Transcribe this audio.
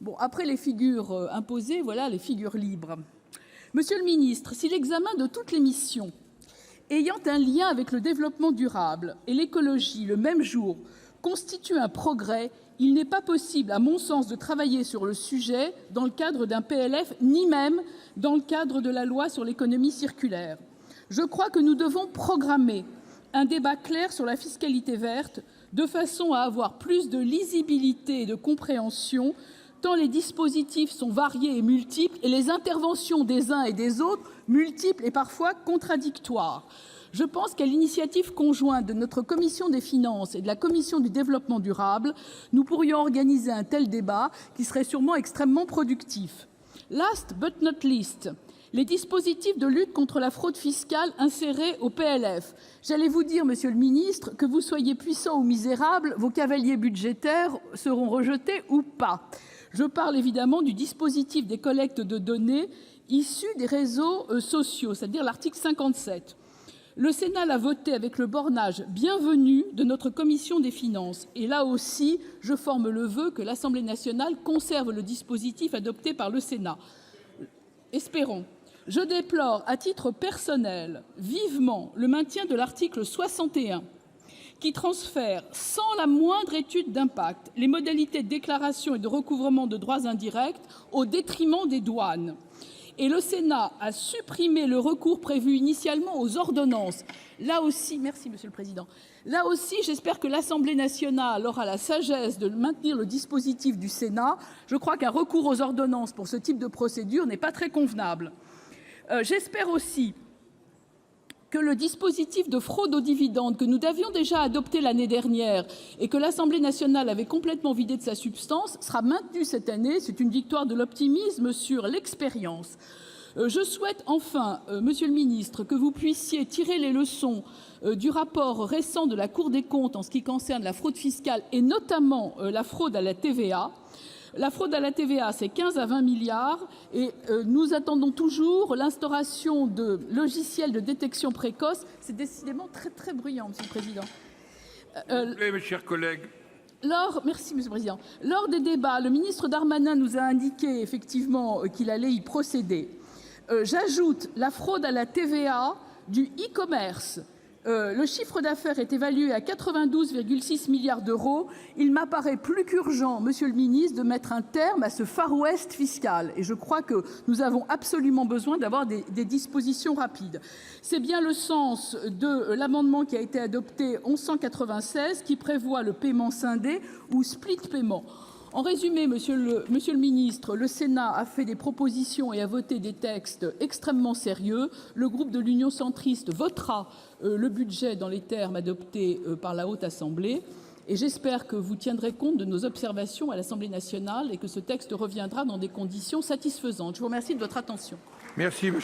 Bon, après les figures imposées, voilà les figures libres. Monsieur le ministre, si l'examen de toutes les missions ayant un lien avec le développement durable et l'écologie le même jour constitue un progrès, il n'est pas possible, à mon sens, de travailler sur le sujet dans le cadre d'un PLF, ni même dans le cadre de la loi sur l'économie circulaire. Je crois que nous devons programmer un débat clair sur la fiscalité verte, de façon à avoir plus de lisibilité et de compréhension, tant les dispositifs sont variés et multiples, et les interventions des uns et des autres multiples et parfois contradictoires. Je pense qu'à l'initiative conjointe de notre commission des finances et de la commission du développement durable, nous pourrions organiser un tel débat qui serait sûrement extrêmement productif. Last but not least, les dispositifs de lutte contre la fraude fiscale insérés au PLF. J'allais vous dire, monsieur le ministre, que vous soyez puissant ou misérable, vos cavaliers budgétaires seront rejetés ou pas. Je parle évidemment du dispositif des collectes de données issues des réseaux sociaux, c'est-à-dire l'article 57. Le Sénat l'a voté avec le bornage bienvenu de notre commission des finances. Et là aussi, je forme le vœu que l'Assemblée nationale conserve le dispositif adopté par le Sénat. Espérons. Je déplore, à titre personnel, vivement le maintien de l'article 61, qui transfère, sans la moindre étude d'impact, les modalités de déclaration et de recouvrement de droits indirects au détriment des douanes. Et le Sénat a supprimé le recours prévu initialement aux ordonnances. Là aussi, merci Monsieur le Président. Là aussi, j'espère que l'Assemblée nationale aura la sagesse de maintenir le dispositif du Sénat. Je crois qu'un recours aux ordonnances pour ce type de procédure n'est pas très convenable. J'espère aussi que le dispositif de fraude aux dividendes que nous avions déjà adopté l'année dernière et que l'Assemblée nationale avait complètement vidé de sa substance sera maintenu cette année. C'est une victoire de l'optimisme sur l'expérience. Je souhaite enfin, Monsieur le ministre, que vous puissiez tirer les leçons du rapport récent de la Cour des comptes en ce qui concerne la fraude fiscale et notamment la fraude à la TVA. La fraude à la TVA, c'est 15 à 20 milliards et nous attendons toujours l'instauration de logiciels de détection précoce. C'est décidément très, très bruyant, Monsieur le Président. Mes chers collègues. Merci, Monsieur le Président. Lors des débats, le ministre Darmanin nous a indiqué effectivement qu'il allait y procéder. J'ajoute la fraude à la TVA du e-commerce. Le chiffre d'affaires est évalué à 92,6 milliards d'euros. Il m'apparaît plus qu'urgent, Monsieur le ministre, de mettre un terme à ce Far West fiscal. Et je crois que nous avons absolument besoin d'avoir des dispositions rapides. C'est bien le sens de l'amendement qui a été adopté 1196, qui prévoit le paiement scindé ou split paiement. En résumé, monsieur le ministre, le Sénat a fait des propositions et a voté des textes extrêmement sérieux. Le groupe de l'Union centriste votera le budget dans les termes adoptés par la Haute Assemblée. Et j'espère que vous tiendrez compte de nos observations à l'Assemblée nationale et que ce texte reviendra dans des conditions satisfaisantes. Je vous remercie de votre attention. Merci.